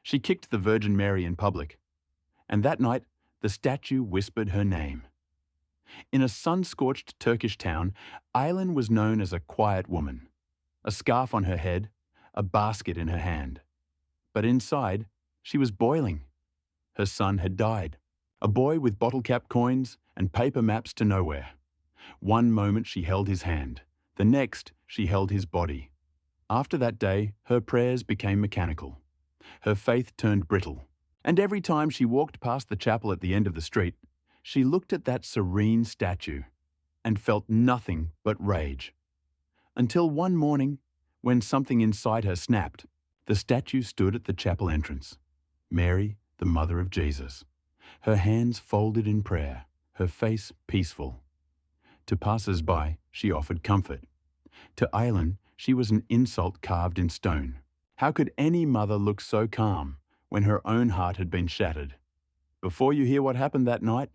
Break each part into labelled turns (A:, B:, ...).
A: She kicked the Virgin Mary in public, and that night the statue whispered her name. In a sun-scorched Turkish town, Aylin was known as a quiet woman, a scarf on her head, a basket in her hand. But inside, she was boiling. Her son had died. A boy with bottle-cap coins and paper maps to nowhere. One moment she held his hand, the next she held his body. After that day, her prayers became mechanical. Her faith turned brittle. And every time she walked past the chapel at the end of the street, she looked at that serene statue and felt nothing but rage. Until one morning, when something inside her snapped, the statue stood at the chapel entrance. Mary, the mother of Jesus. Her hands folded in prayer, her face peaceful. To passers-by, she offered comfort. To Aylin, she was an insult carved in stone. How could any mother look so calm when her own heart had been shattered? Before you hear what happened that night,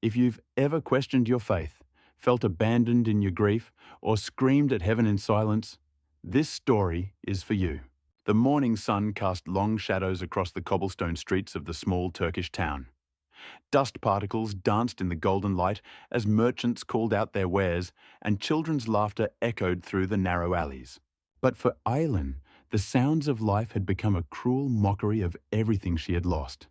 A: if you've ever questioned your faith, felt abandoned in your grief, or screamed at heaven in silence, this story is for you. The morning sun cast long shadows across the cobblestone streets of the small Turkish town. Dust particles danced in the golden light as merchants called out their wares, and children's laughter echoed through the narrow alleys. But for Aylin, the sounds of life had become a cruel mockery of everything she had lost.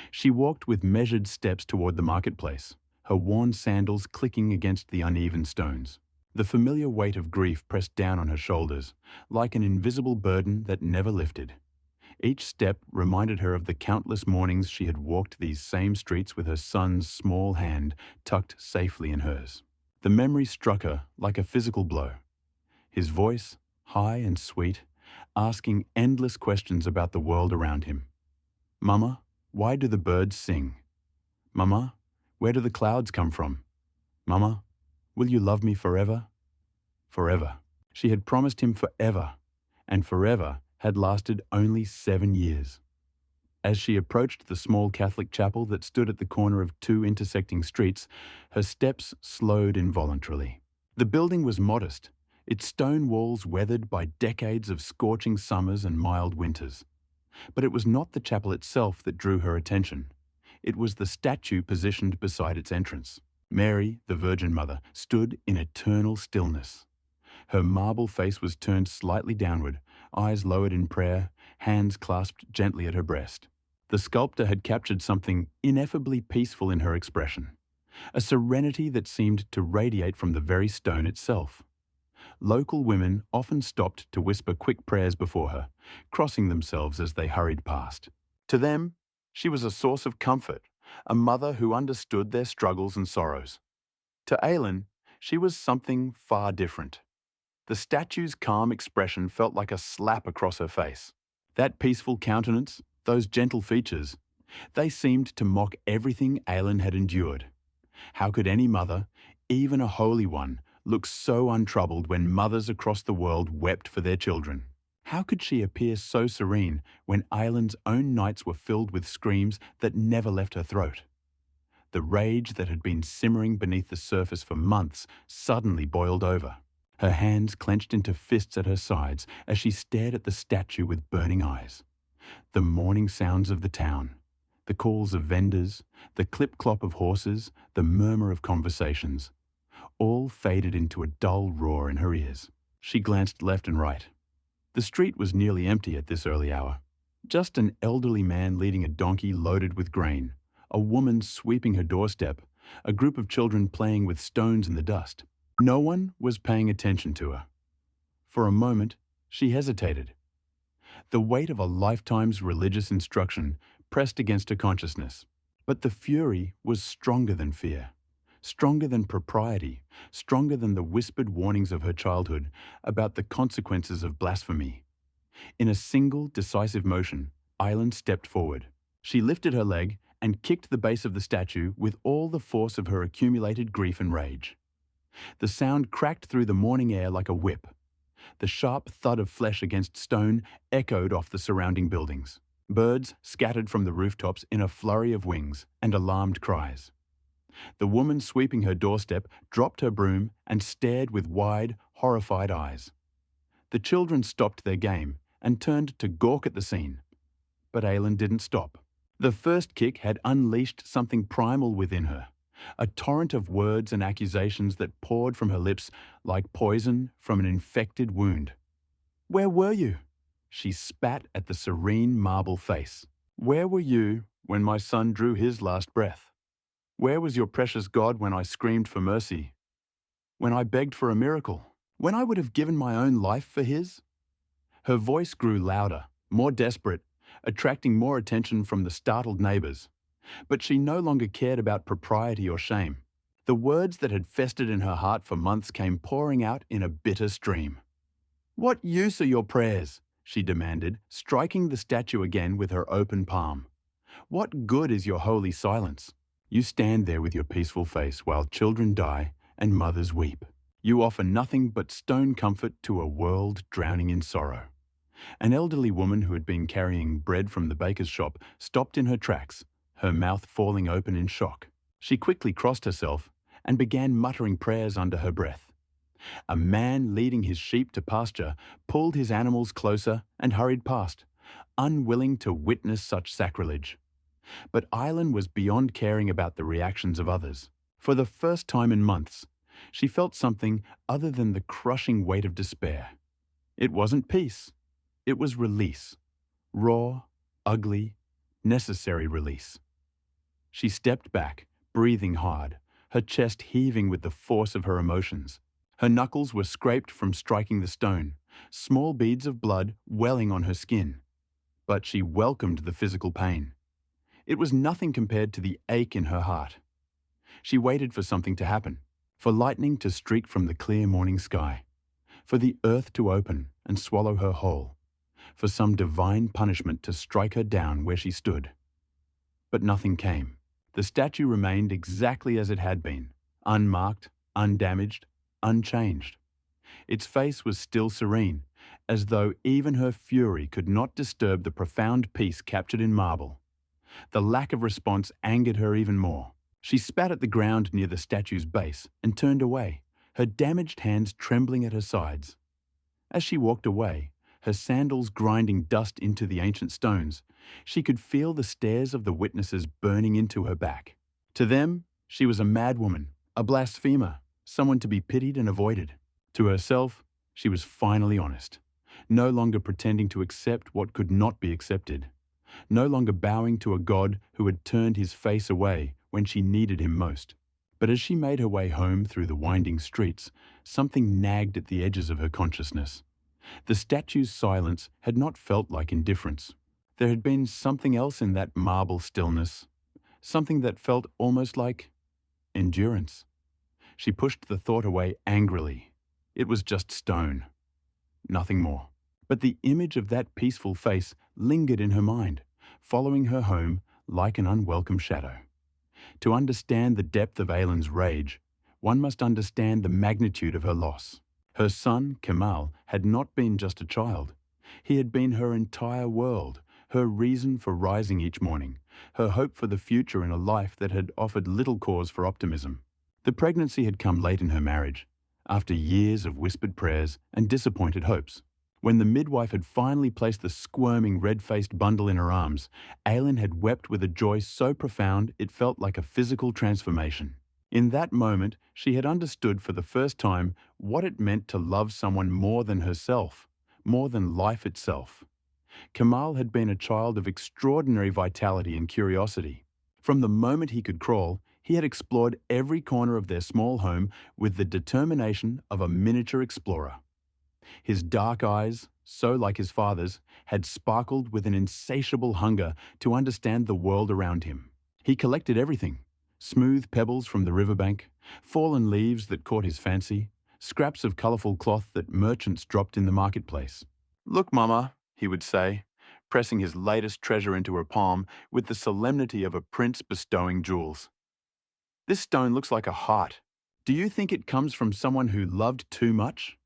A: She walked with measured steps toward the marketplace, her worn sandals clicking against the uneven stones. The familiar weight of grief pressed down on her shoulders, like an invisible burden that never lifted. Each step reminded her of the countless mornings she had walked these same streets with her son's small hand tucked safely in hers. The memory struck her like a physical blow. His voice, high and sweet, asking endless questions about the world around him. "Mama, why do the birds sing? Mama, where do the clouds come from? Mama, will you love me forever?" Forever. She had promised him forever, and forever had lasted only 7 years. As she approached the small Catholic chapel that stood at the corner of two intersecting streets, her steps slowed involuntarily. The building was modest, its stone walls weathered by decades of scorching summers and mild winters. But it was not the chapel itself that drew her attention. It was the statue positioned beside its entrance. Mary, the Virgin Mother, stood in eternal stillness. Her marble face was turned slightly downward, eyes lowered in prayer, hands clasped gently at her breast. The sculptor had captured something ineffably peaceful in her expression, a serenity that seemed to radiate from the very stone itself. Local women often stopped to whisper quick prayers before her, crossing themselves as they hurried past. To them, she was a source of comfort, a mother who understood their struggles and sorrows. To Aylin, she was something far different. The statue's calm expression felt like a slap across her face. That peaceful countenance, those gentle features, they seemed to mock everything Aylin had endured. How could any mother, even a holy one, look so untroubled when mothers across the world wept for their children? How could she appear so serene when Aylin's own nights were filled with screams that never left her throat? The rage that had been simmering beneath the surface for months suddenly boiled over. Her hands clenched into fists at her sides as she stared at the statue with burning eyes. The morning sounds of the town, the calls of vendors, the clip-clop of horses, the murmur of conversations, all faded into a dull roar in her ears. She glanced left and right. The street was nearly empty at this early hour. Just an elderly man leading a donkey loaded with grain, a woman sweeping her doorstep, a group of children playing with stones in the dust. No one was paying attention to her. For a moment, she hesitated. The weight of a lifetime's religious instruction pressed against her consciousness. But the fury was stronger than fear, stronger than propriety, stronger than the whispered warnings of her childhood about the consequences of blasphemy. In a single, decisive motion, Aylin stepped forward. She lifted her leg and kicked the base of the statue with all the force of her accumulated grief and rage. The sound cracked through the morning air like a whip. The sharp thud of flesh against stone echoed off the surrounding buildings. Birds scattered from the rooftops in a flurry of wings and alarmed cries. The woman sweeping her doorstep dropped her broom and stared with wide, horrified eyes. The children stopped their game and turned to gawk at the scene. But Aylin didn't stop. The first kick had unleashed something primal within her, a torrent of words and accusations that poured from her lips like poison from an infected wound. "Where were you?" She spat at the serene marble face. "Where were you when my son drew his last breath? Where was your precious God when I screamed for mercy? When I begged for a miracle? When I would have given my own life for his?" Her voice grew louder, more desperate, attracting more attention from the startled neighbors. But she no longer cared about propriety or shame. The words that had festered in her heart for months came pouring out in a bitter stream. "What use are your prayers?" she demanded, striking the statue again with her open palm. "What good is your holy silence? You stand there with your peaceful face while children die and mothers weep. You offer nothing but stone comfort to a world drowning in sorrow." An elderly woman who had been carrying bread from the baker's shop stopped in her tracks, her mouth falling open in shock. She quickly crossed herself and began muttering prayers under her breath. A man leading his sheep to pasture pulled his animals closer and hurried past, unwilling to witness such sacrilege. But Aylin was beyond caring about the reactions of others. For the first time in months, she felt something other than the crushing weight of despair. It wasn't peace. It was release. Raw, ugly, necessary release. She stepped back, breathing hard, her chest heaving with the force of her emotions. Her knuckles were scraped from striking the stone, small beads of blood welling on her skin. But she welcomed the physical pain. It was nothing compared to the ache in her heart. She waited for something to happen, for lightning to streak from the clear morning sky, for the earth to open and swallow her whole, for some divine punishment to strike her down where she stood. But nothing came. The statue remained exactly as it had been, unmarked, undamaged, unchanged. Its face was still serene, as though even her fury could not disturb the profound peace captured in marble. The lack of response angered her even more. She spat at the ground near the statue's base and turned away, her damaged hands trembling at her sides. As she walked away, her sandals grinding dust into the ancient stones, she could feel the stares of the witnesses burning into her back. To them, she was a madwoman, a blasphemer, someone to be pitied and avoided. To herself, she was finally honest, no longer pretending to accept what could not be accepted, no longer bowing to a God who had turned his face away when she needed him most. But as she made her way home through the winding streets, something nagged at the edges of her consciousness. The statue's silence had not felt like indifference. There had been something else in that marble stillness, something that felt almost like endurance. She pushed the thought away angrily. It was just stone, nothing more. But the image of that peaceful face lingered in her mind, following her home like an unwelcome shadow. To understand the depth of Aylin's rage, one must understand the magnitude of her loss. Her son, Kemal, had not been just a child. He had been her entire world, her reason for rising each morning, her hope for the future in a life that had offered little cause for optimism. The pregnancy had come late in her marriage, after years of whispered prayers and disappointed hopes. When the midwife had finally placed the squirming, red-faced bundle in her arms, Aylin had wept with a joy so profound it felt like a physical transformation. In that moment, she had understood for the first time what it meant to love someone more than herself, more than life itself. Kemal had been a child of extraordinary vitality and curiosity. From the moment he could crawl, he had explored every corner of their small home with the determination of a miniature explorer. His dark eyes, so like his father's, had sparkled with an insatiable hunger to understand the world around him. He collected everything: smooth pebbles from the riverbank, fallen leaves that caught his fancy, scraps of colourful cloth that merchants dropped in the marketplace. "Look, Mama," he would say, pressing his latest treasure into her palm with the solemnity of a prince bestowing jewels. "This stone looks like a heart. Do you think it comes from someone who loved too much?"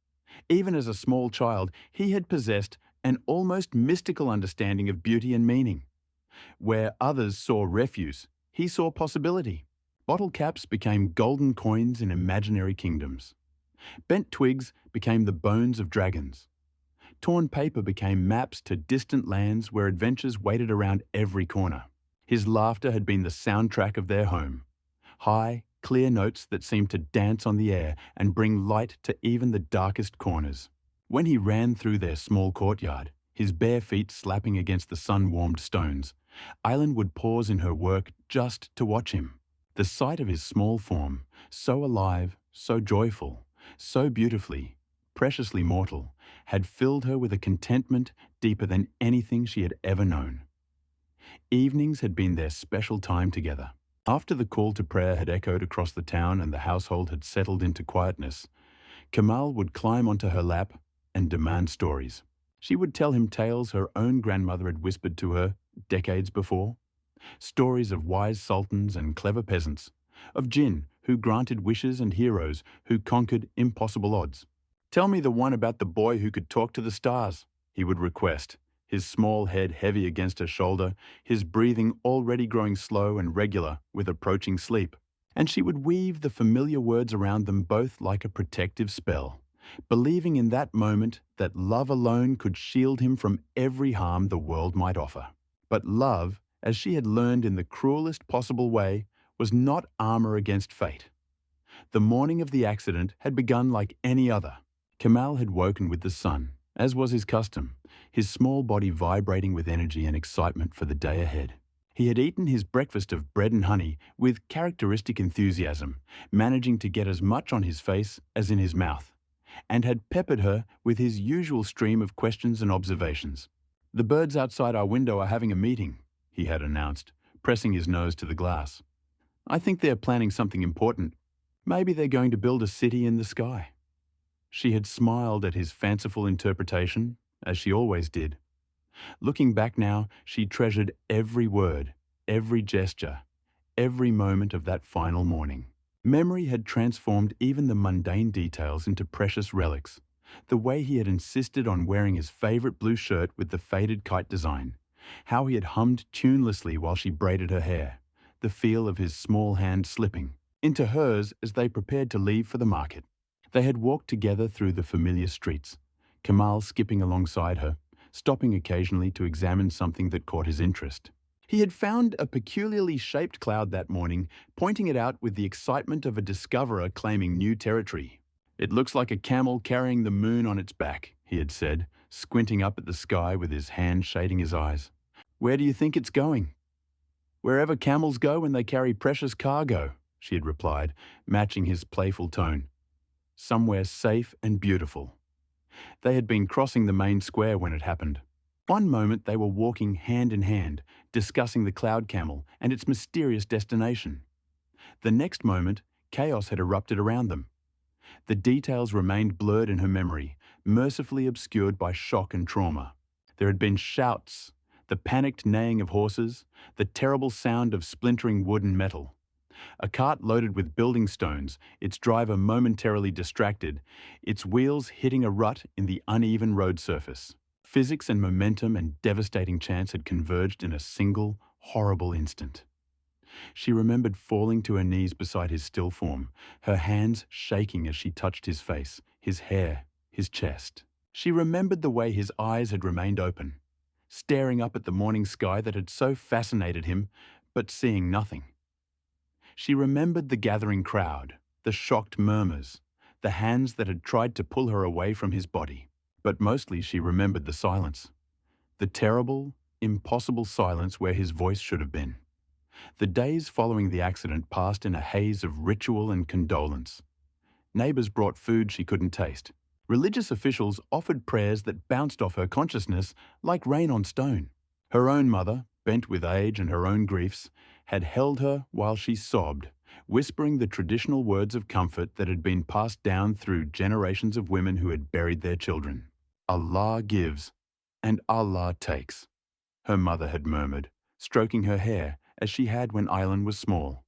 A: Even as a small child, he had possessed an almost mystical understanding of beauty and meaning. Where others saw refuse, he saw possibility. Bottle caps became golden coins in imaginary kingdoms. Bent twigs became the bones of dragons. Torn paper became maps to distant lands where adventures waited around every corner. His laughter had been the soundtrack of their home. High, clear notes that seemed to dance on the air and bring light to even the darkest corners. When he ran through their small courtyard, his bare feet slapping against the sun-warmed stones, Eileen would pause in her work just to watch him. The sight of his small form, so alive, so joyful, so beautifully, preciously mortal, had filled her with a contentment deeper than anything she had ever known. Evenings had been their special time together. After the call to prayer had echoed across the town and the household had settled into quietness, Kamal would climb onto her lap and demand stories. She would tell him tales her own grandmother had whispered to her decades before. Stories of wise sultans and clever peasants, of jinn who granted wishes and heroes who conquered impossible odds. "Tell me the one about the boy who could talk to the stars," he would request, his small head heavy against her shoulder, his breathing already growing slow and regular with approaching sleep. And she would weave the familiar words around them both like a protective spell, believing in that moment that love alone could shield him from every harm the world might offer. But love, as she had learned in the cruelest possible way, was not armor against fate. The morning of the accident had begun like any other. Kamal had woken with the sun, as was his custom, his small body vibrating with energy and excitement for the day ahead. He had eaten his breakfast of bread and honey with characteristic enthusiasm, managing to get as much on his face as in his mouth, and had peppered her with his usual stream of questions and observations. "The birds outside our window are having a meeting," he had announced, pressing his nose to the glass. "I think they're planning something important. Maybe they're going to build a city in the sky." She had smiled at his fanciful interpretation, as she always did. Looking back now, she treasured every word, every gesture, every moment of that final morning. Memory had transformed even the mundane details into precious relics. The way he had insisted on wearing his favorite blue shirt with the faded kite design, how he had hummed tunelessly while she braided her hair, the feel of his small hand slipping into hers as they prepared to leave for the market. They had walked together through the familiar streets, Kamal skipping alongside her, stopping occasionally to examine something that caught his interest. He had found a peculiarly shaped cloud that morning, pointing it out with the excitement of a discoverer claiming new territory. "It looks like a camel carrying the moon on its back," he had said, squinting up at the sky with his hand shading his eyes. "Where do you think it's going?" "Wherever camels go when they carry precious cargo," she had replied, matching his playful tone. "Somewhere safe and beautiful." They had been crossing the main square when it happened. One moment they were walking hand in hand, discussing the cloud camel and its mysterious destination. The next moment, chaos had erupted around them. The details remained blurred in her memory, mercifully obscured by shock and trauma. There had been shouts, the panicked neighing of horses, the terrible sound of splintering wood and metal. A cart loaded with building stones, its driver momentarily distracted, its wheels hitting a rut in the uneven road surface. Physics and momentum and devastating chance had converged in a single, horrible instant. She remembered falling to her knees beside his still form, her hands shaking as she touched his face, his hair, his chest. She remembered the way his eyes had remained open, staring up at the morning sky that had so fascinated him, but seeing nothing. She remembered the gathering crowd, the shocked murmurs, the hands that had tried to pull her away from his body. But mostly she remembered the silence. The terrible, impossible silence where his voice should have been. The days following the accident passed in a haze of ritual and condolence. Neighbors brought food she couldn't taste. Religious officials offered prayers that bounced off her consciousness like rain on stone. Her own mother, bent with age and her own griefs, had held her while she sobbed, whispering the traditional words of comfort that had been passed down through generations of women who had buried their children. "Allah gives, and Allah takes," her mother had murmured, stroking her hair as she had when Eileen was small.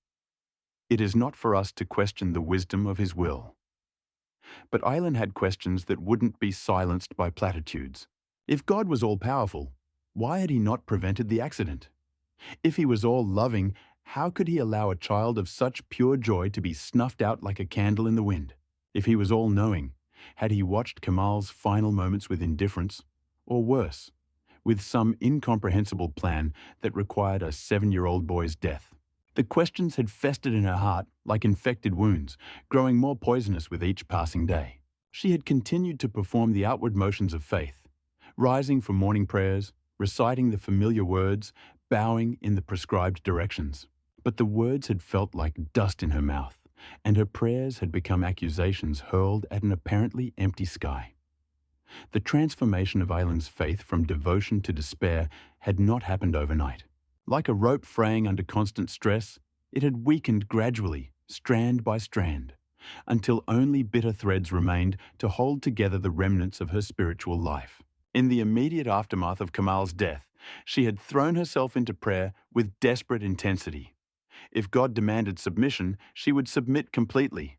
A: "It is not for us to question the wisdom of His will." But Eileen had questions that wouldn't be silenced by platitudes. If God was all-powerful, why had He not prevented the accident? If He was all-loving, how could He allow a child of such pure joy to be snuffed out like a candle in the wind? If He was all-knowing, Had he watched Kamal's final moments with indifference? Or worse, with some incomprehensible plan that required a 7-year-old boy's death? The questions had festered in her heart like infected wounds, growing more poisonous with each passing day. She had continued to perform the outward motions of faith, rising from morning prayers, reciting the familiar words, bowing in the prescribed directions. But the words had felt like dust in her mouth, and her prayers had become accusations hurled at an apparently empty sky. The transformation of Aylin's faith from devotion to despair had not happened overnight. Like a rope fraying under constant stress, it had weakened gradually, strand by strand, until only bitter threads remained to hold together the remnants of her spiritual life. In the immediate aftermath of Kamal's death, she had thrown herself into prayer with desperate intensity. If God demanded submission, she would submit completely.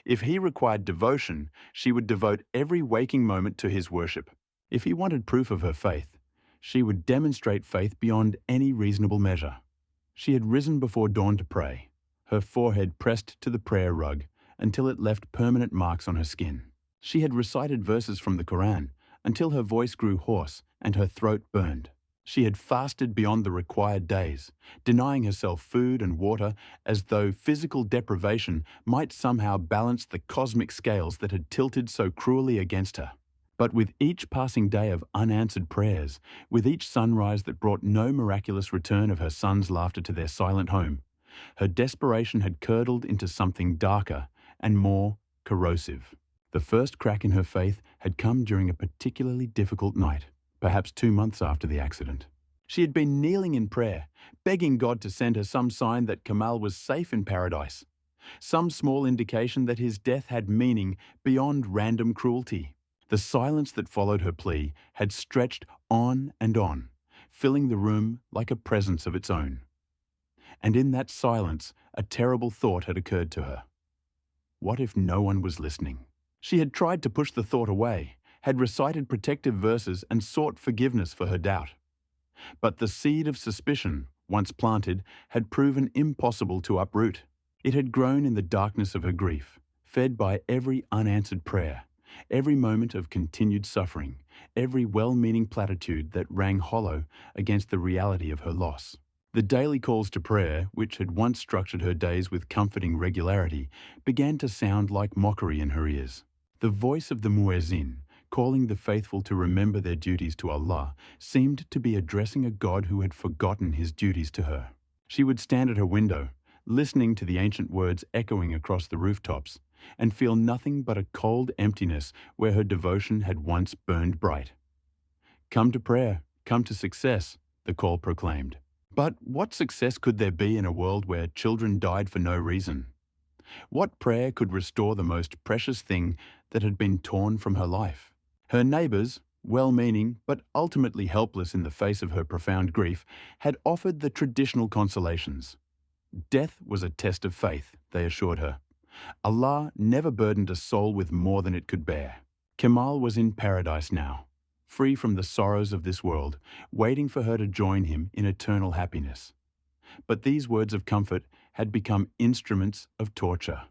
A: If he required devotion, she would devote every waking moment to his worship. If he wanted proof of her faith, she would demonstrate faith beyond any reasonable measure. She had risen before dawn to pray, her forehead pressed to the prayer rug until it left permanent marks on her skin. She had recited verses from the Quran until her voice grew hoarse and her throat burned. She had fasted beyond the required days, denying herself food and water as though physical deprivation might somehow balance the cosmic scales that had tilted so cruelly against her. But with each passing day of unanswered prayers, with each sunrise that brought no miraculous return of her son's laughter to their silent home, her desperation had curdled into something darker and more corrosive. The first crack in her faith had come during a particularly difficult night, perhaps 2 months after the accident. She had been kneeling in prayer, begging God to send her some sign that Kamal was safe in paradise, some small indication that his death had meaning beyond random cruelty. The silence that followed her plea had stretched on and on, filling the room like a presence of its own. And in that silence, a terrible thought had occurred to her. What if no one was listening? She had tried to push the thought away, had recited protective verses and sought forgiveness for her doubt. But the seed of suspicion, once planted, had proven impossible to uproot. It had grown in the darkness of her grief, fed by every unanswered prayer, every moment of continued suffering, every well-meaning platitude that rang hollow against the reality of her loss. The daily calls to prayer, which had once structured her days with comforting regularity, began to sound like mockery in her ears. The voice of the muezzin, calling the faithful to remember their duties to Allah, seemed to be addressing a God who had forgotten his duties to her. She would stand at her window, listening to the ancient words echoing across the rooftops, and feel nothing but a cold emptiness where her devotion had once burned bright. Come to prayer, come to success, the call proclaimed. But what success could there be in a world where children died for no reason? What prayer could restore the most precious thing that had been torn from her life? Her neighbours, well-meaning but ultimately helpless in the face of her profound grief, had offered the traditional consolations. Death was a test of faith, they assured her. Allah never burdened a soul with more than it could bear. Kamal was in paradise now, free from the sorrows of this world, waiting for her to join him in eternal happiness. But these words of comfort had become instruments of torture.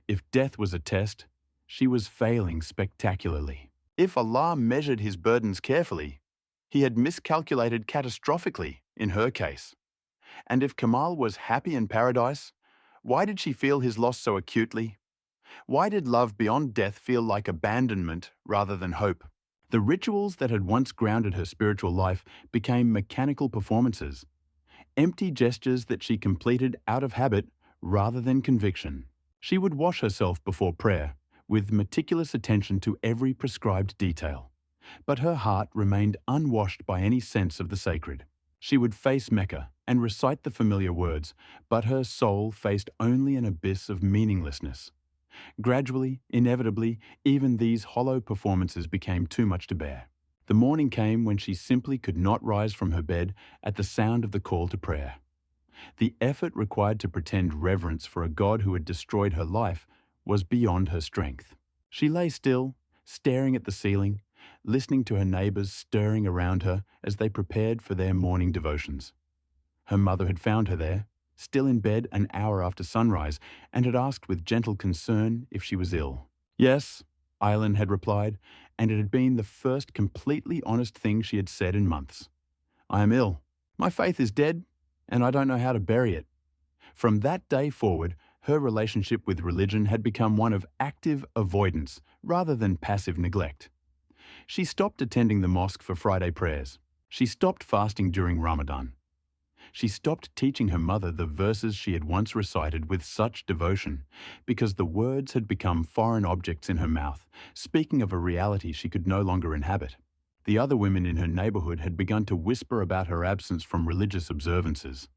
A: If death was a test, she was failing spectacularly. If Allah measured his burdens carefully, he had miscalculated catastrophically in her case. And if Kamal was happy in paradise, why did she feel his loss so acutely? Why did love beyond death feel like abandonment rather than hope? The rituals that had once grounded her spiritual life became mechanical performances, empty gestures that she completed out of habit rather than conviction. She would wash herself before prayer, with meticulous attention to every prescribed detail. But her heart remained unwashed by any sense of the sacred. She would face Mecca and recite the familiar words, but her soul faced only an abyss of meaninglessness. Gradually, inevitably, even these hollow performances became too much to bear. The morning came when she simply could not rise from her bed at the sound of the call to prayer. The effort required to pretend reverence for a God who had destroyed her life was beyond her strength. She lay still, staring at the ceiling, listening to her neighbours stirring around her as they prepared for their morning devotions. Her mother had found her there, still in bed an hour after sunrise, and had asked with gentle concern if she was ill. Yes, Eileen had replied, and it had been the first completely honest thing she had said in months. I am ill. My faith is dead, and I don't know how to bury it. From that day forward, her relationship with religion had become one of active avoidance rather than passive neglect. She stopped attending the mosque for Friday prayers. She stopped fasting during Ramadan. She stopped teaching her mother the verses she had once recited with such devotion, because the words had become foreign objects in her mouth, speaking of a reality she could no longer inhabit. The other women in her neighborhood had begun to whisper about her absence from religious observances.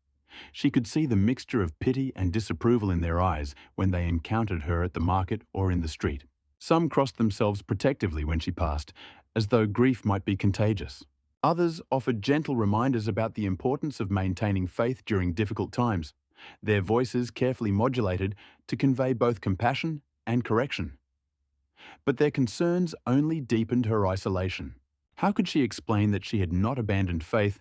A: She could see the mixture of pity and disapproval in their eyes when they encountered her at the market or in the street. Some crossed themselves protectively when she passed, as though grief might be contagious. Others offered gentle reminders about the importance of maintaining faith during difficult times, their voices carefully modulated to convey both compassion and correction. But their concerns only deepened her isolation. How could she explain that she had not abandoned faith,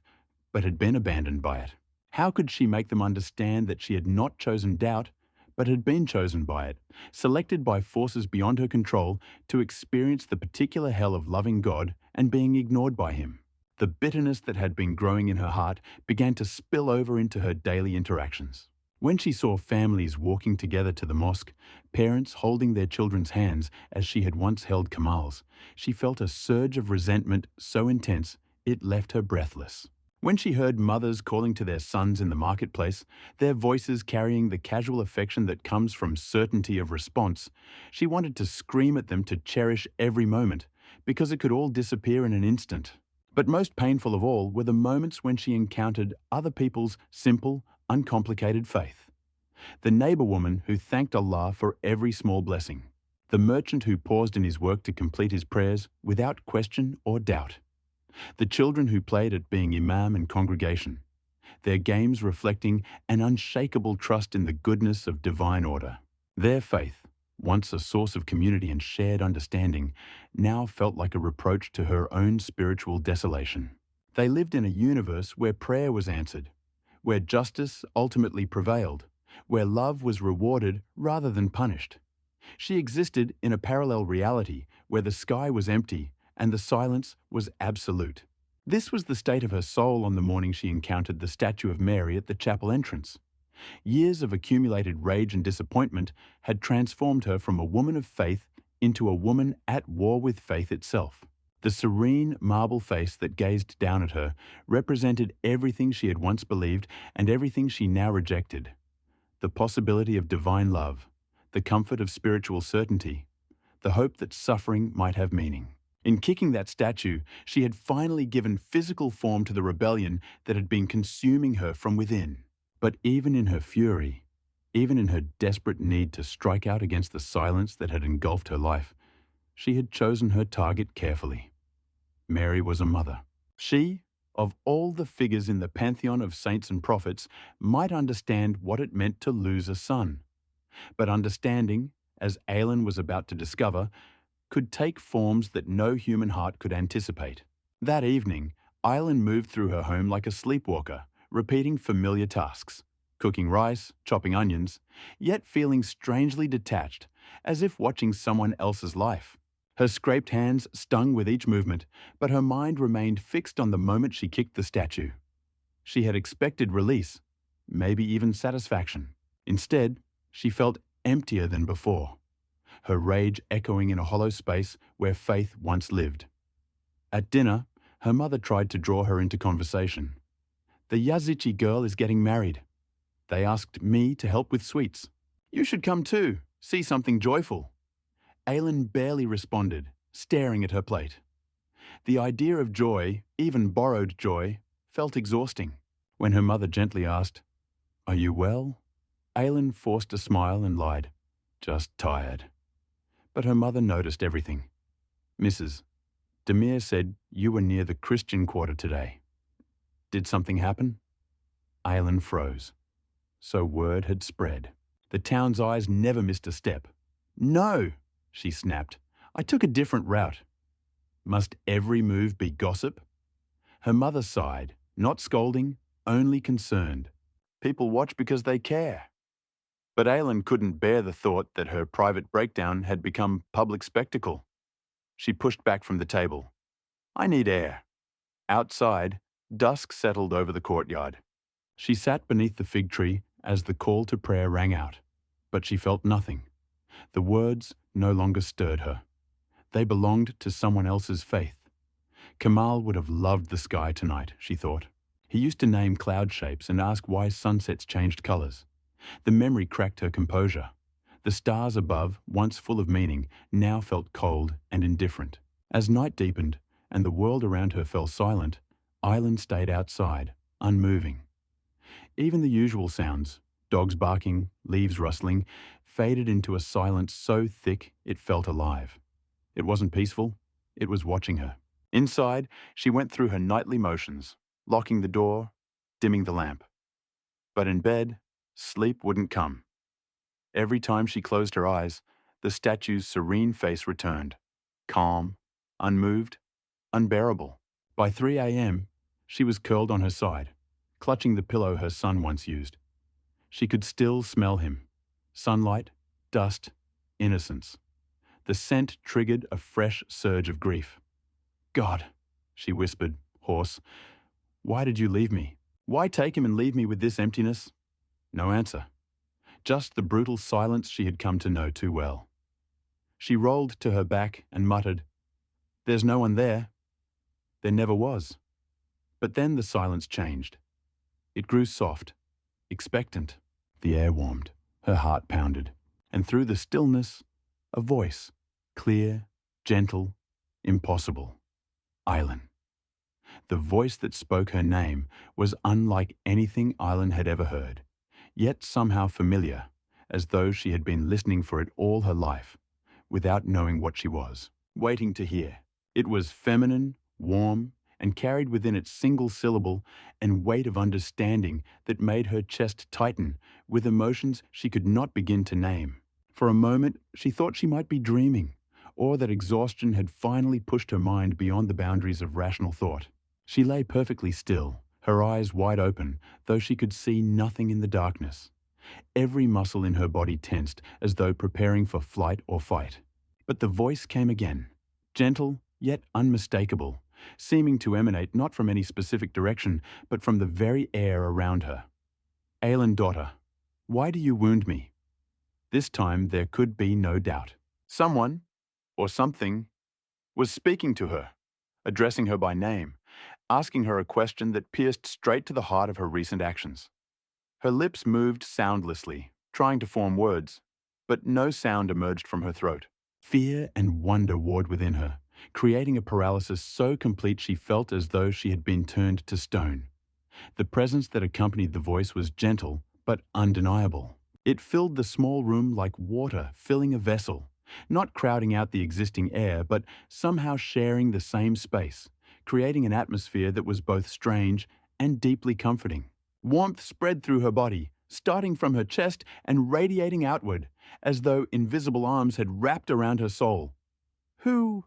A: but had been abandoned by it? How could she make them understand that she had not chosen doubt, but had been chosen by it, selected by forces beyond her control to experience the particular hell of loving God and being ignored by Him? The bitterness that had been growing in her heart began to spill over into her daily interactions. When she saw families walking together to the mosque, parents holding their children's hands as she had once held Kamal's, she felt a surge of resentment so intense it left her breathless. When she heard mothers calling to their sons in the marketplace, their voices carrying the casual affection that comes from certainty of response, she wanted to scream at them to cherish every moment, because it could all disappear in an instant. But most painful of all were the moments when she encountered other people's simple, uncomplicated faith. The neighbor woman who thanked Allah for every small blessing. The merchant who paused in his work to complete his prayers without question or doubt. The children who played at being imam and congregation. Their games reflecting an unshakable trust in the goodness of divine order. Their faith, once a source of community and shared understanding, now felt like a reproach to her own spiritual desolation. They lived in a universe where prayer was answered, where justice ultimately prevailed, where love was rewarded rather than punished. She existed in a parallel reality where the sky was empty and the silence was absolute. This was the state of her soul on the morning she encountered the statue of Mary at the chapel entrance. Years of accumulated rage and disappointment had transformed her from a woman of faith into a woman at war with faith itself. The serene marble face that gazed down at her represented everything she had once believed and everything she now rejected. The possibility of divine love, the comfort of spiritual certainty, the hope that suffering might have meaning. In kicking that statue, she had finally given physical form to the rebellion that had been consuming her from within. But even in her fury, even in her desperate need to strike out against the silence that had engulfed her life, she had chosen her target carefully. Mary was a mother. She, of all the figures in the pantheon of saints and prophets, might understand what it meant to lose a son. But understanding, as Aileen was about to discover, could take forms that no human heart could anticipate. That evening, Aileen moved through her home like a sleepwalker, repeating familiar tasks, cooking rice, chopping onions, yet feeling strangely detached, as if watching someone else's life. Her scraped hands stung with each movement, but her mind remained fixed on the moment she kicked the statue. She had expected release, maybe even satisfaction. Instead, she felt emptier than before, her rage echoing in a hollow space where faith once lived. At dinner, her mother tried to draw her into conversation. The Yazici girl is getting married. They asked me to help with sweets. You should come too, see something joyful. Aileen barely responded, staring at her plate. The idea of joy, even borrowed joy, felt exhausting. When her mother gently asked, "Are you well?" Aileen forced a smile and lied, "Just tired." But her mother noticed everything. "Mrs. Demir said you were near the Christian quarter today. Did something happen?" Aileen froze. So word had spread. The town's eyes never missed a step. "No!" she snapped. "I took a different route." Must every move be gossip? Her mother sighed, not scolding, only concerned. People watch because they care. But Aileen couldn't bear the thought that her private breakdown had become public spectacle. She pushed back from the table. I need air. Outside, dusk settled over the courtyard. She sat beneath the fig tree as the call to prayer rang out, but she felt nothing. The words no longer stirred her. They belonged to someone else's faith. Kamal would have loved the sky tonight, she thought. He used to name cloud shapes and ask why sunsets changed colors. The memory cracked her composure. The stars above, once full of meaning, now felt cold and indifferent. As night deepened and the world around her fell silent, Island stayed outside, unmoving. Even the usual sounds, dogs barking, leaves rustling, faded into a silence so thick it felt alive. It wasn't peaceful, it was watching her. Inside, she went through her nightly motions, locking the door, dimming the lamp. But in bed, sleep wouldn't come. Every time she closed her eyes, the statue's serene face returned, calm, unmoved, unbearable. By 3 a.m., she was curled on her side, clutching the pillow her son once used. She could still smell him. Sunlight, dust, innocence. The scent triggered a fresh surge of grief. God, she whispered, hoarse, why did you leave me? Why take him and leave me with this emptiness? No answer. Just the brutal silence she had come to know too well. She rolled to her back and muttered, There's no one there. There never was. But then the silence changed. It grew soft, expectant. The air warmed, her heart pounded, and through the stillness, a voice, clear, gentle, impossible. Island. The voice that spoke her name was unlike anything Island had ever heard, yet somehow familiar, as though she had been listening for it all her life, without knowing what she was, waiting to hear. It was feminine, warm, and carried within its single syllable and weight of understanding that made her chest tighten with emotions she could not begin to name. For a moment, she thought she might be dreaming, or that exhaustion had finally pushed her mind beyond the boundaries of rational thought. She lay perfectly still, her eyes wide open, though she could see nothing in the darkness. Every muscle in her body tensed, as though preparing for flight or fight. But the voice came again, gentle yet unmistakable, seeming to emanate not from any specific direction, but from the very air around her. Aileen, daughter, why do you wound me? This time there could be no doubt. Someone, or something, was speaking to her, addressing her by name, asking her a question that pierced straight to the heart of her recent actions. Her lips moved soundlessly, trying to form words, but no sound emerged from her throat. Fear and wonder warred within her, creating a paralysis so complete she felt as though she had been turned to stone. The presence that accompanied the voice was gentle, but undeniable. It filled the small room like water filling a vessel, not crowding out the existing air, but somehow sharing the same space, creating an atmosphere that was both strange and deeply comforting. Warmth spread through her body, starting from her chest and radiating outward, as though invisible arms had wrapped around her soul. Who?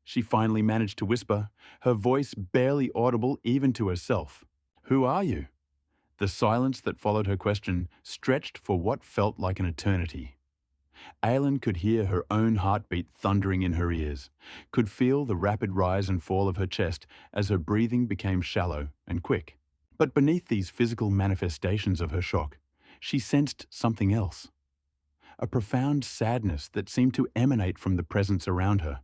A: She finally managed to whisper, her voice barely audible even to herself. Who are you? The silence that followed her question stretched for what felt like an eternity. Aileen could hear her own heartbeat thundering in her ears, could feel the rapid rise and fall of her chest as her breathing became shallow and quick. But beneath these physical manifestations of her shock, she sensed something else. A profound sadness that seemed to emanate from the presence around her.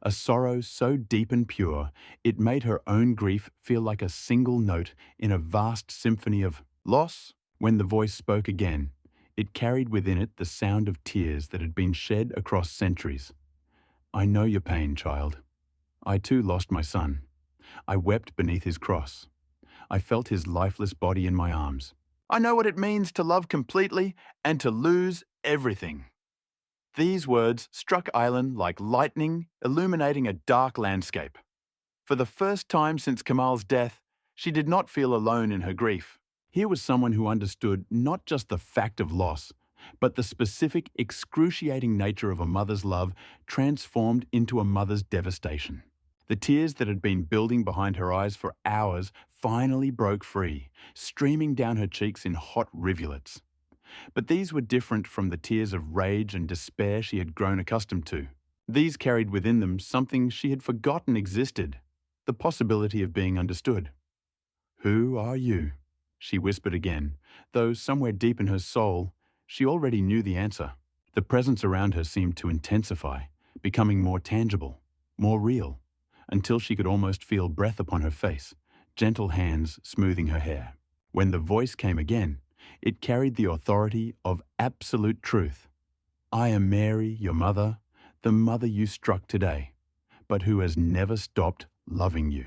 A: A sorrow so deep and pure, it made her own grief feel like a single note in a vast symphony of loss. When the voice spoke again, it carried within it the sound of tears that had been shed across centuries. I know your pain, child. I too lost my son. I wept beneath his cross. I felt his lifeless body in my arms. I know what it means to love completely and to lose everything. These words struck Aileen like lightning, illuminating a dark landscape. For the first time since Kamal's death, she did not feel alone in her grief. Here was someone who understood not just the fact of loss, but the specific, excruciating nature of a mother's love transformed into a mother's devastation. The tears that had been building behind her eyes for hours finally broke free, streaming down her cheeks in hot rivulets. But these were different from the tears of rage and despair she had grown accustomed to. These carried within them something she had forgotten existed, the possibility of being understood. "Who are you?" she whispered again, though somewhere deep in her soul, she already knew the answer. The presence around her seemed to intensify, becoming more tangible, more real, until she could almost feel breath upon her face, gentle hands smoothing her hair. When the voice came again, it carried the authority of absolute truth. "I am Mary, your mother, the mother you struck today, but who has never stopped loving you."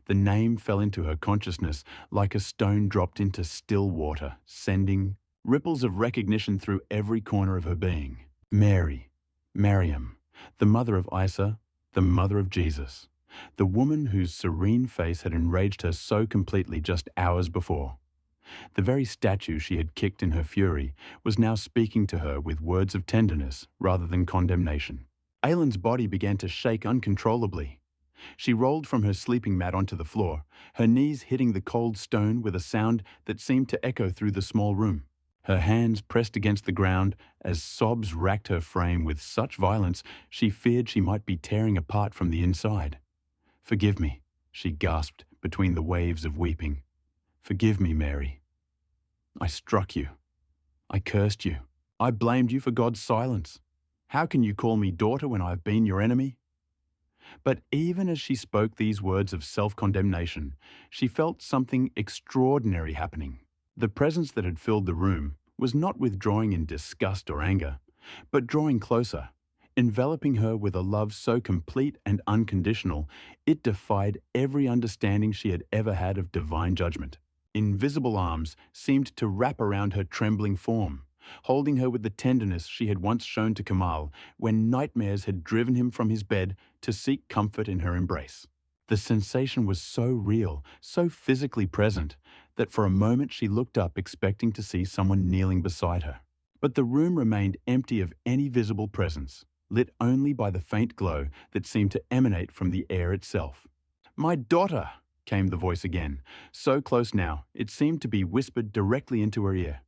A: The name fell into her consciousness like a stone dropped into still water, sending ripples of recognition through every corner of her being. Mary, Mariam, the mother of Isa, the mother of Jesus, the woman whose serene face had enraged her so completely just hours before. The very statue she had kicked in her fury was now speaking to her with words of tenderness rather than condemnation. Aylin's body began to shake uncontrollably. She rolled from her sleeping mat onto the floor, her knees hitting the cold stone with a sound that seemed to echo through the small room. Her hands pressed against the ground as sobs racked her frame with such violence she feared she might be tearing apart from the inside. "Forgive me," she gasped between the waves of weeping. "Forgive me, Mary. I struck you. I cursed you. I blamed you for God's silence. How can you call me daughter when I have been your enemy?" But even as she spoke these words of self-condemnation, she felt something extraordinary happening. The presence that had filled the room was not withdrawing in disgust or anger, but drawing closer, enveloping her with a love so complete and unconditional, it defied every understanding she had ever had of divine judgment. Invisible arms seemed to wrap around her trembling form, holding her with the tenderness she had once shown to Kamal when nightmares had driven him from his bed to seek comfort in her embrace. The sensation was so real, so physically present, that for a moment she looked up expecting to see someone kneeling beside her. But the room remained empty of any visible presence, lit only by the faint glow that seemed to emanate from the air itself. "My daughter!" came the voice again, so close now it seemed to be whispered directly into her ear.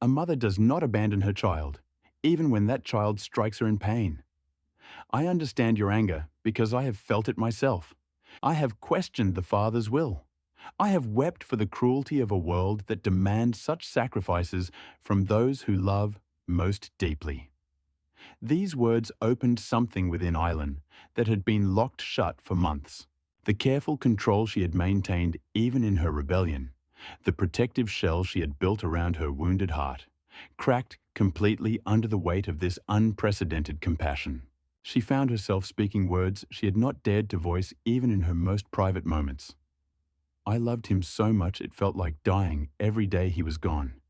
A: "A mother does not abandon her child, even when that child strikes her in pain. I understand your anger because I have felt it myself. I have questioned the Father's will. I have wept for the cruelty of a world that demands such sacrifices from those who love most deeply." These words opened something within Aylin that had been locked shut for months. The careful control she had maintained even in her rebellion, the protective shell she had built around her wounded heart, cracked completely under the weight of this unprecedented compassion. She found herself speaking words she had not dared to voice even in her most private moments. "I loved him so much it felt like dying every day he was gone.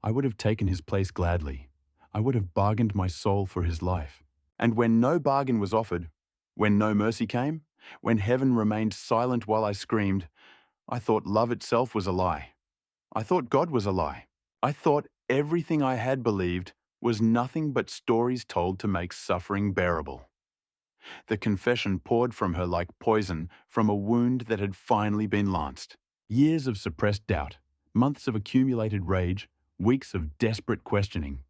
A: I would have taken his place gladly. I would have bargained my soul for his life. And when no bargain was offered, when no mercy came, when heaven remained silent while I screamed, I thought love itself was a lie. I thought God was a lie. I thought everything I had believed was nothing but stories told to make suffering bearable." The confession poured from her like poison from a wound that had finally been lanced. Years of suppressed doubt, months of accumulated rage, weeks of desperate questioning,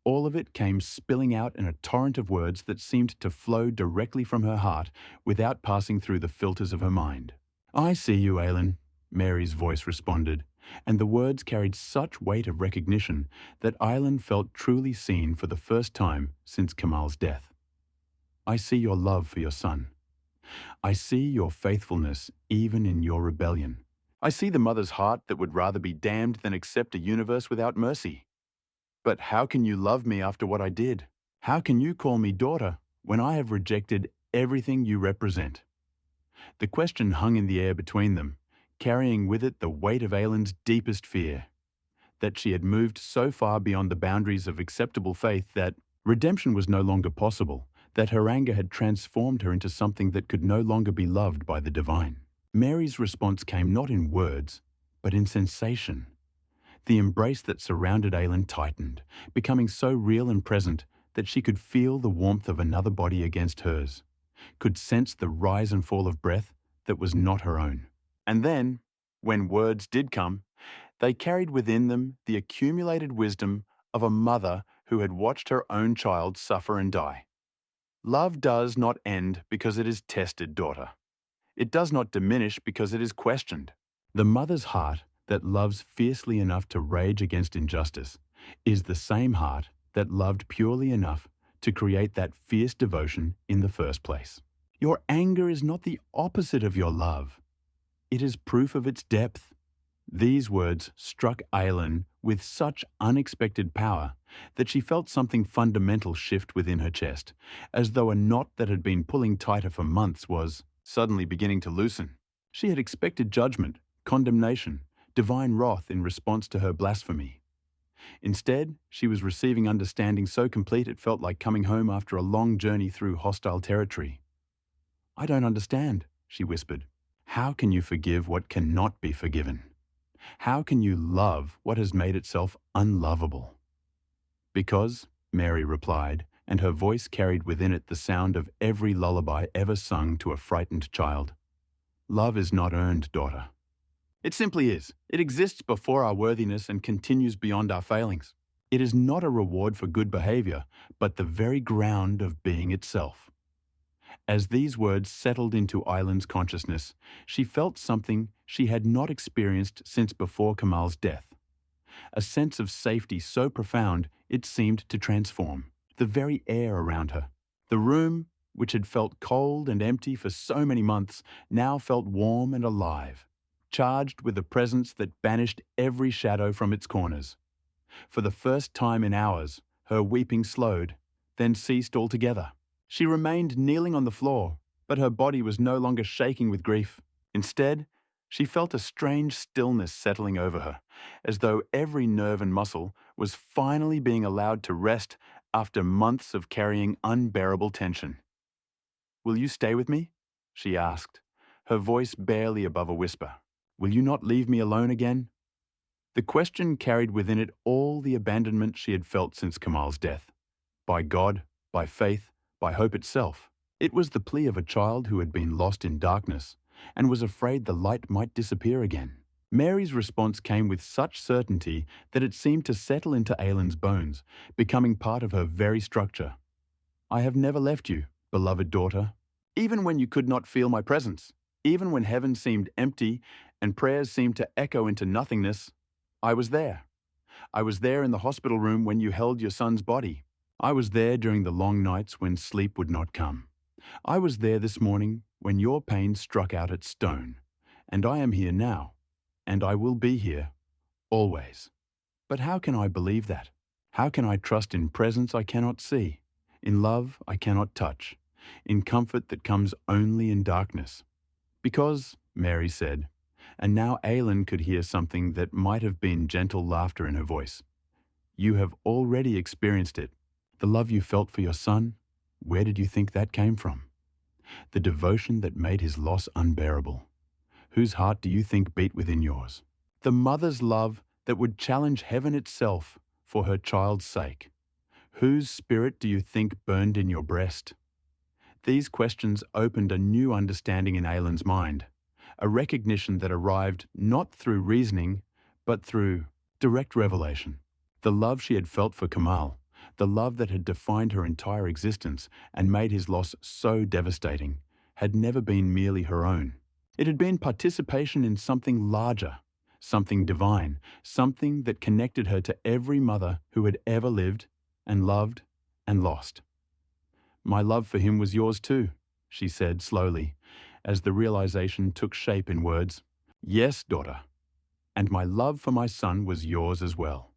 A: all of it came spilling out in a torrent of words that seemed to flow directly from her heart without passing through the filters of her mind. "I see you, Aylin," Mary's voice responded, and the words carried such weight of recognition that Aylin felt truly seen for the first time since Kamal's death. "I see your love for your son. I see your faithfulness even in your rebellion. I see the mother's heart that would rather be damned than accept a universe without mercy. But how can you love me after what I did? How can you call me daughter when I have rejected everything you represent?" The question hung in the air between them, carrying with it the weight of Aylin's deepest fear, that she had moved so far beyond the boundaries of acceptable faith that redemption was no longer possible, that her anger had transformed her into something that could no longer be loved by the divine. Mary's response came not in words, but in sensation. The embrace that surrounded Aylin tightened, becoming so real and present that she could feel the warmth of another body against hers, could sense the rise and fall of breath that was not her own. And then, when words did come, they carried within them the accumulated wisdom of a mother who had watched her own child suffer and die. Love does not end because it is tested, daughter. It does not diminish because it is questioned. The mother's heart that loves fiercely enough to rage against injustice is the same heart that loved purely enough to create that fierce devotion in the first place. Your anger is not the opposite of your love. It is proof of its depth. These words struck Aylin with such unexpected power that she felt something fundamental shift within her chest, as though a knot that had been pulling tighter for months was suddenly beginning to loosen. She had expected judgment, condemnation, divine wrath in response to her blasphemy. Instead, she was receiving understanding so complete it felt like coming home after a long journey through hostile territory. "I don't understand," she whispered. "How can you forgive what cannot be forgiven? How can you love what has made itself unlovable?" "Because," Mary replied, and her voice carried within it the sound of every lullaby ever sung to a frightened child. "Love is not earned, daughter. It simply is. It exists before our worthiness and continues beyond our failings. It is not a reward for good behavior, but the very ground of being itself." As these words settled into Aylin's consciousness, she felt something she had not experienced since before Kamal's death. A sense of safety so profound it seemed to transform the very air around her. The room, which had felt cold and empty for so many months, now felt warm and alive, charged with a presence that banished every shadow from its corners. For the first time in hours, her weeping slowed, then ceased altogether. She remained kneeling on the floor, but her body was no longer shaking with grief. Instead, she felt a strange stillness settling over her, as though every nerve and muscle was finally being allowed to rest after months of carrying unbearable tension. "Will you stay with me?" she asked, her voice barely above a whisper. "Will you not leave me alone again?" The question carried within it all the abandonment she had felt since Kamal's death. By God, by faith, by hope itself. It was the plea of a child who had been lost in darkness and was afraid the light might disappear again. Mary's response came with such certainty that it seemed to settle into Aylin's bones, becoming part of her very structure. "I have never left you, beloved daughter. Even when you could not feel my presence, even when heaven seemed empty and prayers seemed to echo into nothingness, I was there. I was there in the hospital room when you held your son's body. I was there during the long nights when sleep would not come. I was there this morning when your pain struck out at stone. And I am here now, and I will be here, always." But how can I believe that? How can I trust in presence I cannot see, in love I cannot touch, in comfort that comes only in darkness? "Because," Mary said, and now Aylin could hear something that might have been gentle laughter in her voice. "You have already experienced it. The love you felt for your son, where did you think that came from? The devotion that made his loss unbearable. Whose heart do you think beat within yours? The mother's love that would challenge heaven itself for her child's sake. Whose spirit do you think burned in your breast?" These questions opened a new understanding in Aylin's mind, a recognition that arrived not through reasoning, but through direct revelation. The love she had felt for Kamal, the love that had defined her entire existence and made his loss so devastating, had never been merely her own. It had been participation in something larger, something divine, something that connected her to every mother who had ever lived and loved and lost. "My love for him was yours too," she said slowly, as the realization took shape in words. "Yes, daughter, and my love for my son was yours as well.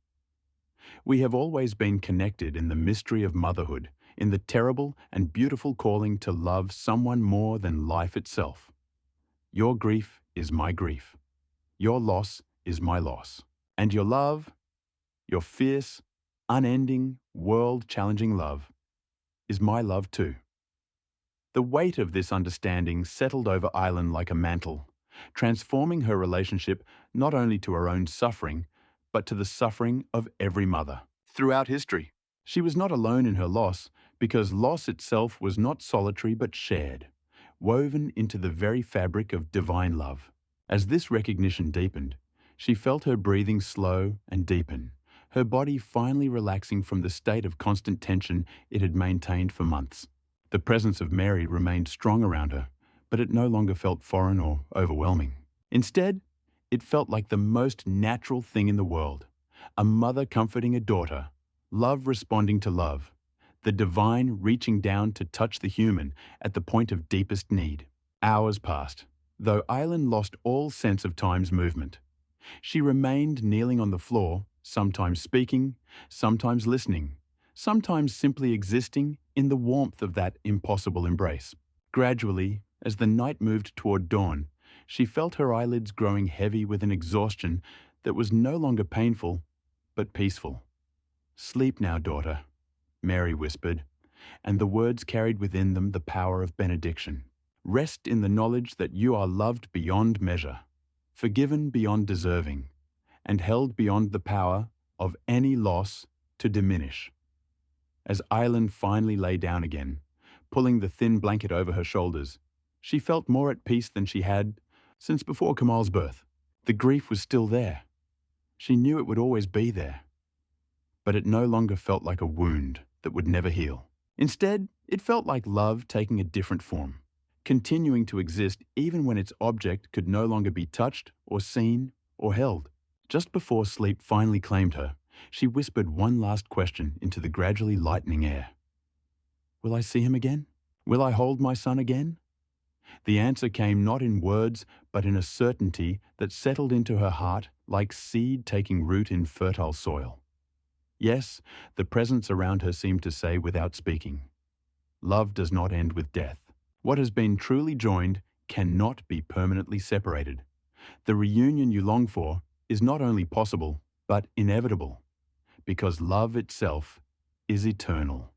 A: We have always been connected in the mystery of motherhood, in the terrible and beautiful calling to love someone more than life itself. Your grief is my grief. Your loss is my loss. And your love, your fierce, unending, world-challenging love, is my love too." The weight of this understanding settled over Aylin like a mantle, transforming her relationship not only to her own suffering, but to the suffering of every mother. Throughout history, she was not alone in her loss, because loss itself was not solitary but shared, woven into the very fabric of divine love. As this recognition deepened, she felt her breathing slow and deepen, her body finally relaxing from the state of constant tension it had maintained for months. The presence of Mary remained strong around her, but it no longer felt foreign or overwhelming. Instead, it felt like the most natural thing in the world. A mother comforting a daughter, love responding to love, the divine reaching down to touch the human at the point of deepest need. Hours passed, though Eileen lost all sense of time's movement. She remained kneeling on the floor, sometimes speaking, sometimes listening, sometimes simply existing in the warmth of that impossible embrace. Gradually, as the night moved toward dawn, she felt her eyelids growing heavy with an exhaustion that was no longer painful, but peaceful. "Sleep now, daughter," Mary whispered, and the words carried within them the power of benediction. "Rest in the knowledge that you are loved beyond measure, forgiven beyond deserving, and held beyond the power of any loss to diminish." As Eileen finally lay down again, pulling the thin blanket over her shoulders, she felt more at peace than she had since before Kamal's birth. The grief was still there. She knew it would always be there. But it no longer felt like a wound that would never heal. Instead, it felt like love taking a different form, continuing to exist even when its object could no longer be touched or seen or held. Just before sleep finally claimed her, she whispered one last question into the gradually lightening air. "Will I see him again? Will I hold my son again?" The answer came not in words, but in a certainty that settled into her heart like seed taking root in fertile soil. Yes, the presence around her seemed to say without speaking, "Love does not end with death. What has been truly joined cannot be permanently separated. The reunion you long for is not only possible, but inevitable, because love itself is eternal."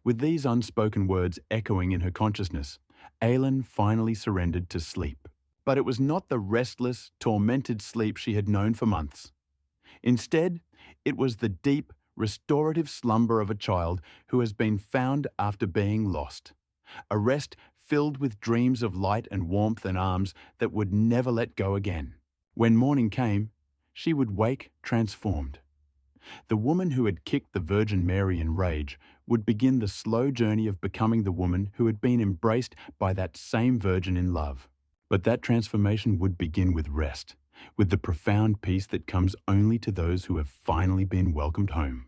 A: With these unspoken words echoing in her consciousness, Aileen finally surrendered to sleep. But it was not the restless, tormented sleep she had known for months. Instead, it was the deep, restorative slumber of a child who has been found after being lost. A rest filled with dreams of light and warmth and arms that would never let go again. When morning came, she would wake transformed. The woman who had kicked the Virgin Mary in rage would begin the slow journey of becoming the woman who had been embraced by that same Virgin in love. But that transformation would begin with rest, with the profound peace that comes only to those who have finally been welcomed home.